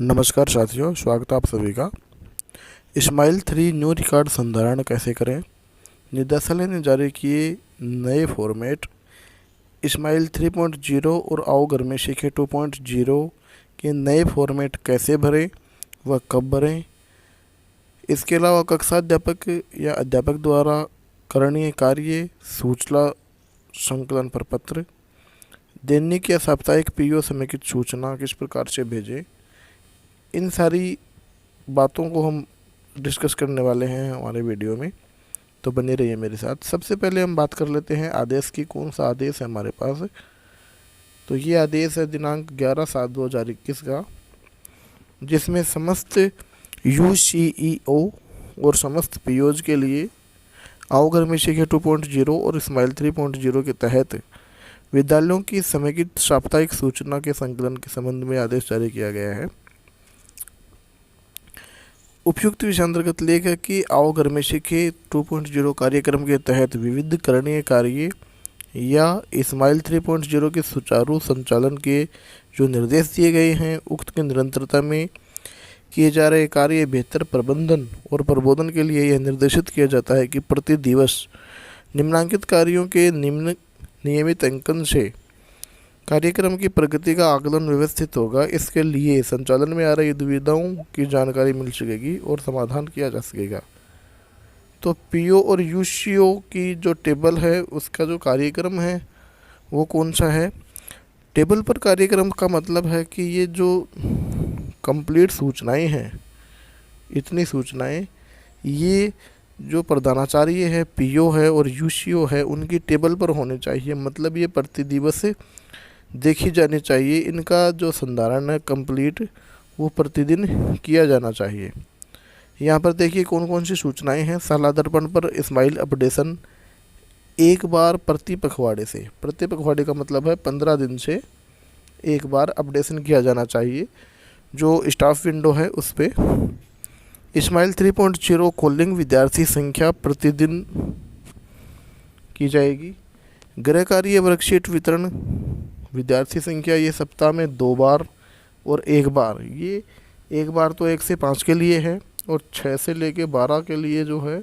नमस्कार साथियों, स्वागत है आप सभी का। इस्माइल 3 न्यू रिकॉर्ड संधारण कैसे करें। निदेशालय ने जारी किए नए फॉर्मेट इस्माइल 3.0 और आओ घर में सीखे 2.0 के नए फॉर्मेट कैसे भरें व कब भरें। इसके अलावा कक्षा अध्यापक या अध्यापक द्वारा करणीय कार्य, सूचना संकलन प्रपत्र, दैनिक या साप्ताहिक पीओ समेकित सूचना किस प्रकार से भेजें, इन सारी बातों को हम डिस्कस करने वाले हैं हमारे वीडियो में, तो बने रहिए मेरे साथ। सबसे पहले हम बात कर लेते हैं आदेश की। कौन सा आदेश है हमारे पास, तो ये आदेश है दिनांक 11/7/2021 का, जिसमें समस्त UCEO और समस्त पीओज के लिए आओ घर में सीखे 2.0 और इस्माइल 3.0 के तहत विद्यालयों की समेकित साप्ताहिक सूचना के संकलन के संबंध में आदेश जारी किया गया है। उपयुक्त विषय अंतर्गत लेख है कि आओ घर में सीखे 2.0 कार्यक्रम के तहत विविध करणीय कार्य या इस्माइल 3.0 के सुचारू संचालन के जो निर्देश दिए गए हैं, उक्त की निरंतरता में किए जा रहे कार्य बेहतर प्रबंधन और प्रबोधन के लिए यह निर्देशित किया जाता है कि प्रति दिवस निम्नांकित कार्यों के नियमित अंकन से कार्यक्रम की प्रगति का आकलन व्यवस्थित होगा। इसके लिए संचालन में आ रही दुविधाओं की जानकारी मिल सकेगी और समाधान किया जा सकेगा। तो पीओ और यूसीओ की जो टेबल है, उसका जो कार्यक्रम है वो कौन सा है। टेबल पर कार्यक्रम का मतलब है कि ये जो कंप्लीट सूचनाएं हैं, इतनी सूचनाएं, ये जो प्रधानाचार्य है, पीओ है और यूसीओ है, उनकी टेबल पर होने चाहिए। मतलब ये प्रति दिवस देखी जानी चाहिए। इनका जो संधारण है कंप्लीट, वो प्रतिदिन किया जाना चाहिए। यहाँ पर देखिए कौन कौन सी सूचनाएं हैं। साला दर्पण पर इस्माइल अपडेशन एक बार प्रति पखवाड़े से, प्रति पखवाड़े का मतलब है 15 दिन से एक बार अपडेशन किया जाना चाहिए। जो स्टाफ विंडो है उस पर इस्माइल 3.0 कॉलिंग विद्यार्थी संख्या प्रतिदिन की जाएगी। गृह कार्य वर्कशीट वितरण विद्यार्थी संख्या ये सप्ताह में 2 बार और 1 बार। ये 1 बार तो 1 से 5 के लिए है और 6 से लेके 12 के लिए जो है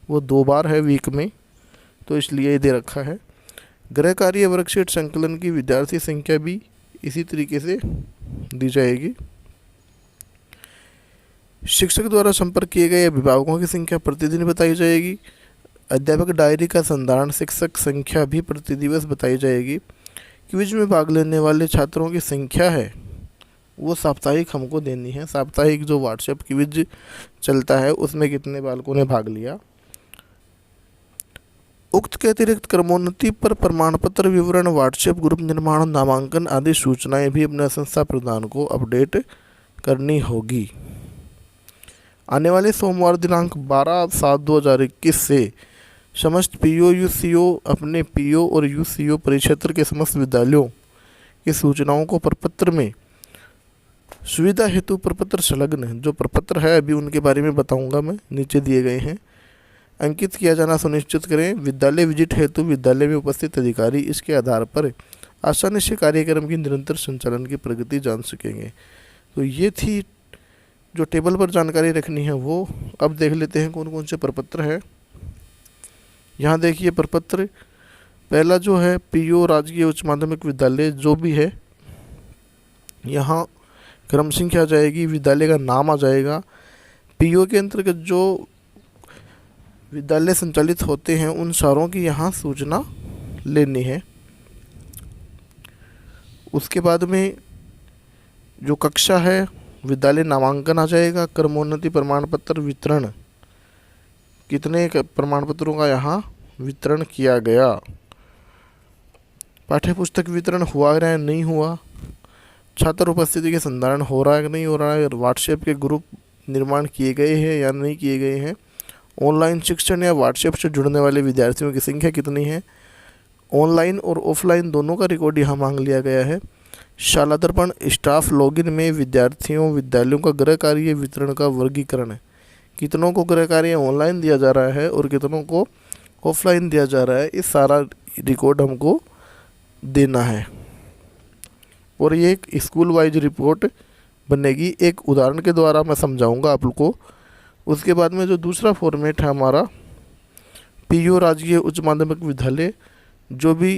वो 2 बार है वीक में, तो इसलिए दे रखा है। गृह कार्य वर्कशीट संकलन की विद्यार्थी संख्या भी इसी तरीके से दी जाएगी। शिक्षक द्वारा संपर्क किए गए अभिभावकों की संख्या प्रतिदिन बताई जाएगी। अध्यापक डायरी का संधारण शिक्षक संख्या भी प्रति दिवस बताई जाएगी। क्विज में भाग लेने वाले छात्रों की संख्या है वो साप्ताहिक हमको देनी है। साप्ताहिक जो व्हाट्सएप क्विज चलता है उसमें कितने बालकों ने भाग लिया। उक्त के अतिरिक्त क्रमोन्नति पर प्रमाण पत्र विवरण, व्हाट्सएप ग्रुप निर्माण, नामांकन आदि सूचनाएं भी अपने संस्था प्रधान को अपडेट करनी होगी। आने वाले सोमवार दिनांक 12/7/2021 से समस्त पीओ यूसीओ अपने पीओ और यूसीओ परिक्षेत्र के समस्त विद्यालयों की सूचनाओं को प्रपत्र में सुविधा हेतु प्रपत्र संलग्न, जो प्रपत्र है अभी उनके बारे में बताऊंगा मैं, नीचे दिए गए हैं, अंकित किया जाना सुनिश्चित करें। विद्यालय विजिट हेतु विद्यालय में उपस्थित अधिकारी इसके आधार पर आसानी से कार्यक्रम की निरंतर संचालन की प्रगति जान सकेंगे। तो ये थी जो टेबल पर जानकारी रखनी है वो। अब देख लेते हैं कौन कौन से प्रपत्र है। यहाँ देखिए प्रपत्र पहला जो है पीओ राजकीय उच्च माध्यमिक विद्यालय जो भी है, यहाँ क्रम संख्या आ जाएगी, विद्यालय का नाम आ जाएगा। पीओ के अंतर्गत जो विद्यालय संचालित होते हैं उन सारों की यहाँ सूचना लेनी है। उसके बाद में जो कक्षा है, विद्यालय नामांकन आ जाएगा। क्रमोन्नति प्रमाण पत्र वितरण, कितने प्रमाण पत्रों का यहाँ वितरण किया गया। पाठ्य पुस्तक वितरण हुआ है नहीं हुआ। छात्र उपस्थिति के संधारण हो रहा है कि नहीं हो रहा है। व्हाट्सएप के ग्रुप निर्माण किए गए हैं या नहीं किए गए हैं। ऑनलाइन शिक्षण या व्हाट्सएप से जुड़ने वाले विद्यार्थियों की संख्या कितनी है। ऑनलाइन और ऑफलाइन दोनों का रिकॉर्ड यहाँ मांग लिया गया है। शाला दर्पण स्टाफ लॉगिन में विद्यालयों का गृह कार्य वितरण का वर्गीकरण है। कितनों को गृह कार्य ऑनलाइन दिया जा रहा है और कितनों को ऑफलाइन दिया जा रहा है, इस सारा रिकॉर्ड हमको देना है। और ये एक स्कूल वाइज रिपोर्ट बनेगी। एक उदाहरण के द्वारा मैं समझाऊंगा आप लोग को। उसके बाद में जो दूसरा फॉर्मेट है हमारा, पीयू राजकीय उच्च माध्यमिक विद्यालय जो भी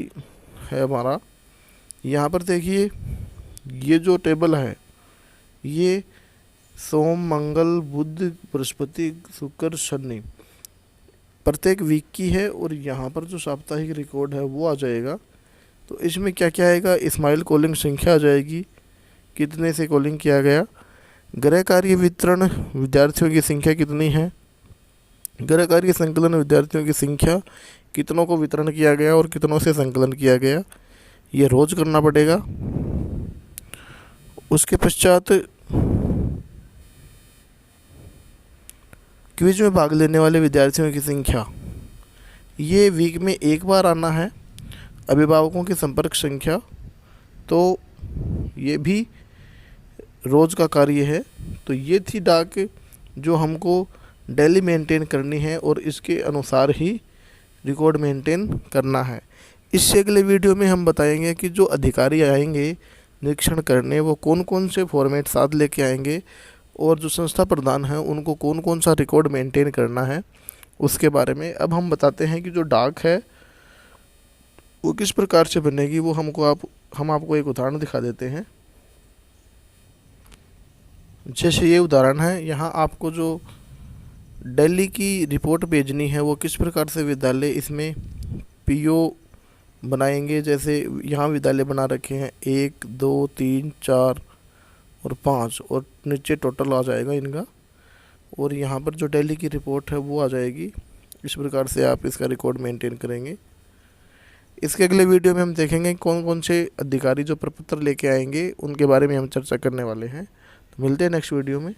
है हमारा, यहाँ पर देखिए ये जो टेबल है ये सोम मंगल बुध बृहस्पति शुक्र शनि प्रत्येक वीक की है, और यहाँ पर जो साप्ताहिक रिकॉर्ड है वो आ जाएगा। तो इसमें क्या क्या आएगा, स्माइल कॉलिंग संख्या आ जाएगी, कितने से कॉलिंग किया गया, गृह कार्य वितरण विद्यार्थियों की संख्या कितनी है, गृह कार्य संकलन विद्यार्थियों की संख्या कितनों को वितरण किया गया और कितनों से संकलन किया गया, ये रोज करना पड़ेगा। उसके पश्चात क्विज में भाग लेने वाले विद्यार्थियों की संख्या, ये वीक में एक बार आना है। अभिभावकों की संपर्क संख्या, तो ये भी रोज़ का कार्य है। तो ये थी डाक जो हमको डेली मेंटेन करनी है और इसके अनुसार ही रिकॉर्ड मेंटेन करना है। इससे अगले वीडियो में हम बताएंगे कि जो अधिकारी आएंगे निरीक्षण करने वो कौन कौन से फॉर्मेट साथ लेके आएंगे, और जो संस्था प्रधान हैं उनको कौन कौन सा रिकॉर्ड मेंटेन करना है उसके बारे में। अब हम बताते हैं कि जो डाक है वो किस प्रकार से बनेगी, वो हम आपको एक उदाहरण दिखा देते हैं। जैसे ये उदाहरण है, यहाँ आपको जो दिल्ली की रिपोर्ट भेजनी है वो किस प्रकार से विद्यालय इसमें पीओ बनाएंगे। जैसे यहाँ विद्यालय बना रखे हैं 1 2 3 4 और 5, और नीचे टोटल आ जाएगा इनका, और यहाँ पर जो दिल्ली की रिपोर्ट है वो आ जाएगी। इस प्रकार से आप इसका रिकॉर्ड मेंटेन करेंगे। इसके अगले वीडियो में हम देखेंगे कौन कौन से अधिकारी जो प्रपत्र लेके आएंगे उनके बारे में हम चर्चा करने वाले हैं। तो मिलते हैं नेक्स्ट वीडियो में।